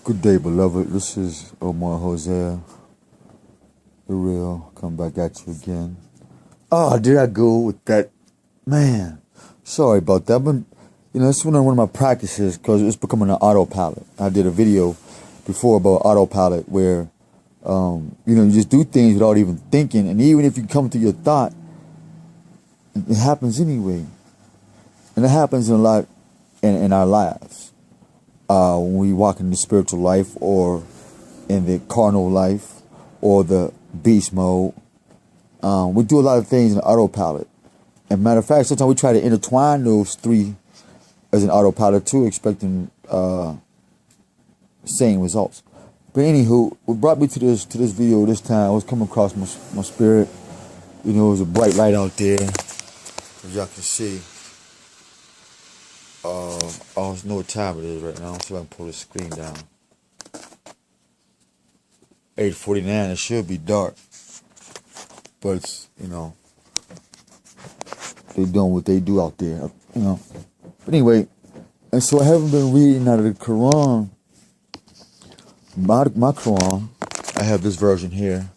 Good day, beloved. This is Omar Jose, the real. Come back at you again. Oh, did I go with that? Man, sorry about that. But, it's one of my practices because it's becoming an autopilot. I did a video before about autopilot where, you just do things without even thinking. And even if you come to your thought, it happens anyway. And it happens a lot in our lives. When we walk in the spiritual life or in the carnal life or the beast mode, we do a lot of things in autopilot. And matter of fact, sometimes we try to intertwine those three as an autopilot too, expecting same results. But anywho, what brought me to this video this time, I was coming across my spirit. It was a bright light out there, as y'all can see. I don't know what time it is right now. See if I can pull the screen down. 8:49. It should be dark, but it's they doing what they do out there. But anyway, and so I haven't been reading out of the Quran. My Quran. I have this version here.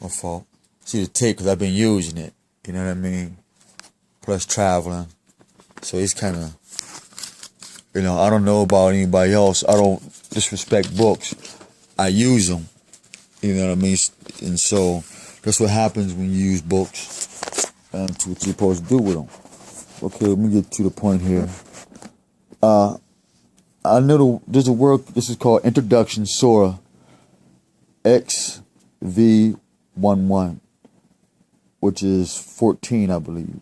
My fault. See the tape because I've been using it. You know what I mean? Plus traveling. So it's kind of, I don't know about anybody else. I don't disrespect books. I use them. You know what I mean? And so that's what happens when you use books and to what you're supposed to do with them. Okay, let me get to the point here. I know there's a work, this is called Introduction Surah XV11, which is 14, I believe.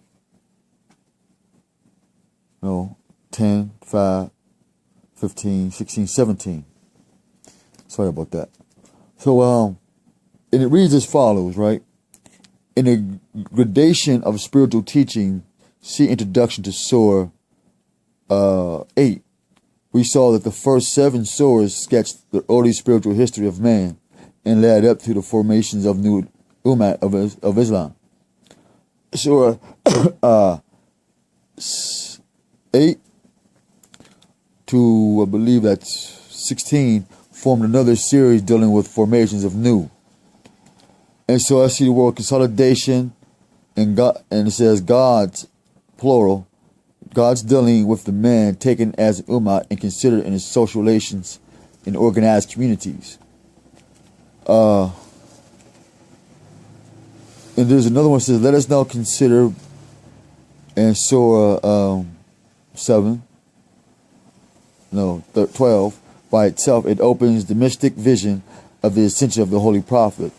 10, 5, 15, 16, 17. Sorry about that. So, and it reads as follows, right? In the gradation of spiritual teaching, see Introduction to Surah 8. We saw that the first 7 surahs sketched the early spiritual history of man and led up to the formations of new ummah of Islam. Surah 8 to, I believe that's 16, formed another series dealing with formations of new. And so I see the word consolidation, and it says God's, plural, God's dealing with the man taken as an ummah and considered in his social relations in organized communities. And there's another one that says, let us now consider, in Surah 12, by itself, it opens the mystic vision of the ascension of the Holy Prophet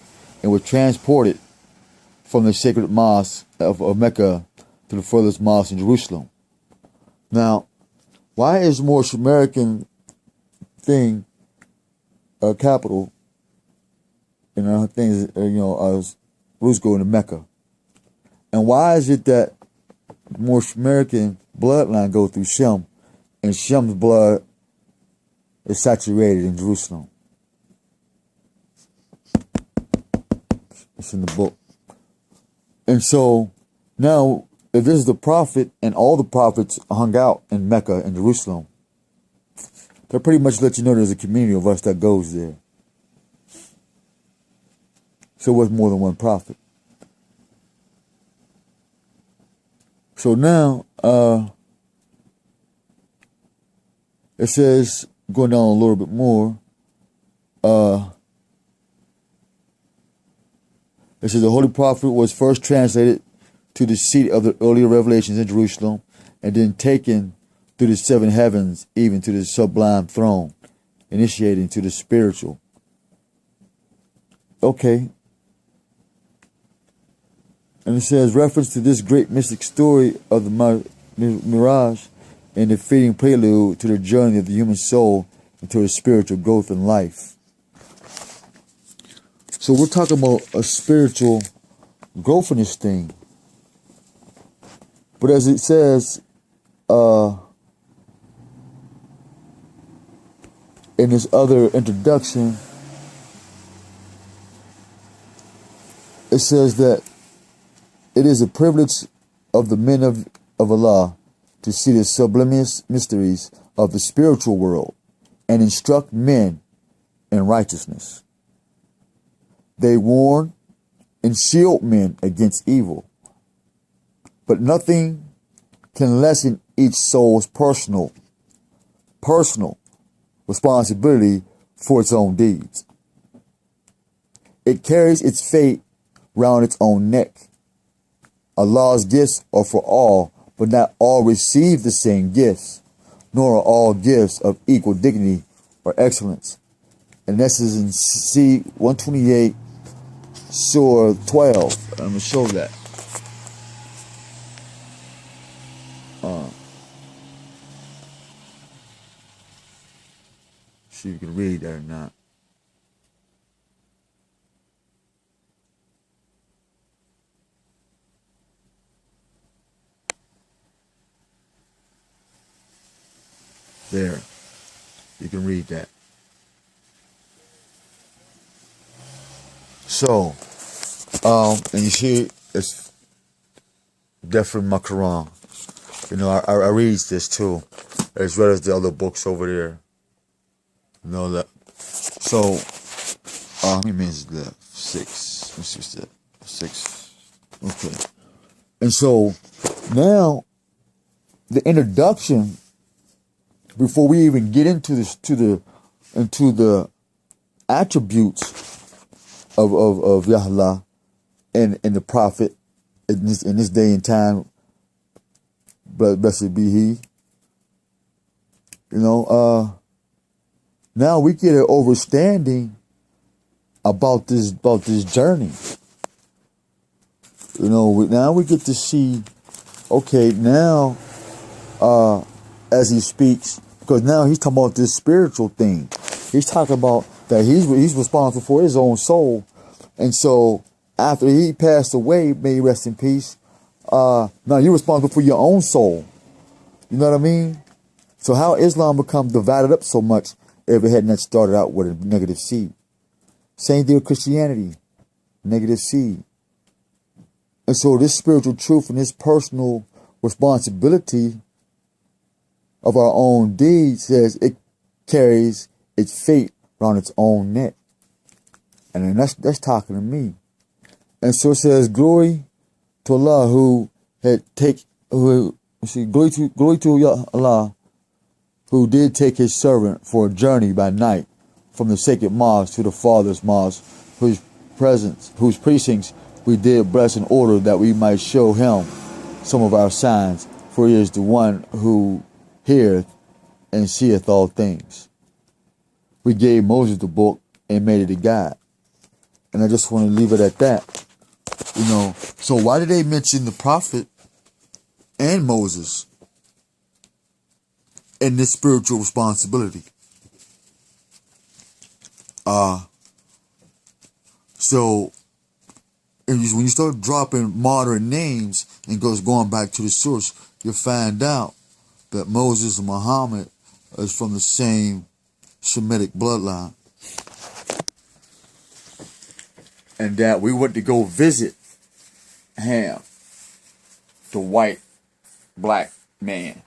and was transported from the sacred mosque of Mecca to the furthest mosque in Jerusalem. Now, why is more American thing capital and things, roots go into Mecca? And why is it that more American bloodline go through Shem, and Shem's blood is saturated in Jerusalem? It's in the book. And so now, if this is the prophet and all the prophets hung out in Mecca and Jerusalem, that pretty much let you know there's a community of us that goes there. So what's more than one prophet? So now, it says, going down a little bit more, it says the Holy Prophet was first translated to the seat of the earlier revelations in Jerusalem, and then taken through the 7 heavens, even to the sublime throne, initiating to the spiritual. Okay. And it says, reference to this great mystic story of the Mirage and the fitting prelude to the journey of the human soul into its spiritual growth and life. So we're talking about a spiritual growth in this thing. But as it says in this other introduction, it says that it is a privilege of the men of Allah to see the sublimest mysteries of the spiritual world and instruct men in righteousness. They warn and shield men against evil. But nothing can lessen each soul's personal responsibility for its own deeds. It carries its fate round its own neck. Allah's gifts are for all, but not all receive the same gifts, nor are all gifts of equal dignity or excellence. And this is in C 128, Surah 12. I'm going to show that. See if you can read that or not. There. You can read that. So, and you see, it's definitely my Quran. You know, I read this too, as well as the other books over there. You know that. So, how many minutes is left? 6. Let's see what's that. 6. Okay. And so, now, the introduction, before we even get into this, into the attributes of Yahweh and the Prophet in this day and time, blessed be He. You know, now we get an understanding about this journey. You know, now we get to see. Okay, now as he speaks, because now he's talking about this spiritual thing. He's talking about that he's responsible for his own soul, and so after he passed away, may he rest in peace. Now you're responsible for your own soul. You know what I mean? So how Islam become divided up so much if it had not started out with a negative seed? Same thing with Christianity, negative seed. And so this spiritual truth and this personal responsibility of our own deeds says it carries its fate around its own neck. And then that's talking to me. And so it says, glory to Allah glory to Allah who did take his servant for a journey by night from the sacred mosque to the farthest mosque, whose precincts we did bless in order that we might show him some of our signs, for he is the one who heareth and seeth all things. We gave Moses the book and made it a guide. And I just want to leave it at that. You know, so why did they mention the prophet and Moses in this spiritual responsibility? So when you start dropping modern names and going back to the source, you'll find out that Moses and Muhammad is from the same Shemitic bloodline. And that we went to go visit Ham, the white black man,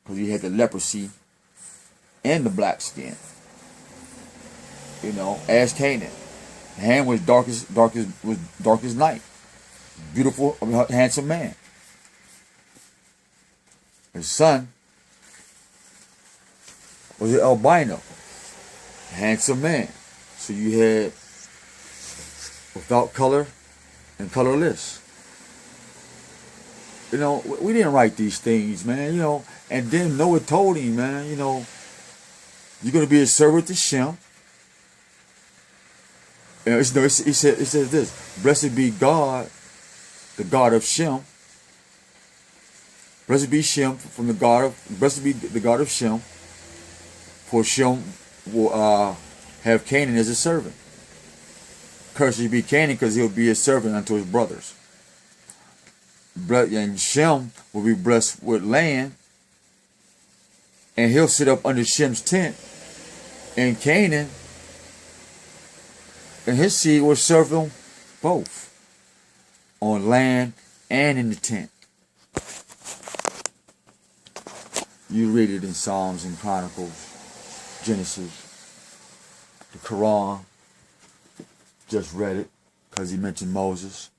because he had the leprosy and the black skin. You know, as Canaan. Ham was dark as night. Beautiful, handsome man. His son was an albino, handsome man. So you had without color and colorless. You know, we didn't write these things, man. You know, and then Noah told him, man, you know, you're gonna be a servant to Shem. And he said this: blessed be God, the God of Shem. Blessed be Shem from the God of. Blessed be the God of Shem. For Shem will have Canaan as a servant. Cursed be Canaan, because he'll be a servant unto his brothers. And Shem will be blessed with land, and he'll sit up under Shem's tent. And Canaan and his seed will serve them both, on land and in the tent. You read it in Psalms and Chronicles. Genesis, the Quran. Just read it because he mentioned Moses.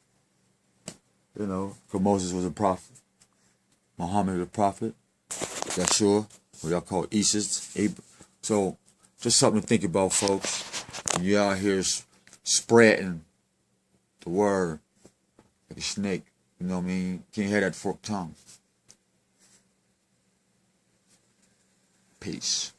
You know, because Moses was a prophet. Muhammad was a prophet. Yeshua, what y'all call Isis. So, just something to think about, folks. You out here spreading the word like a snake. You know what I mean? Can't have that forked tongue. Peace.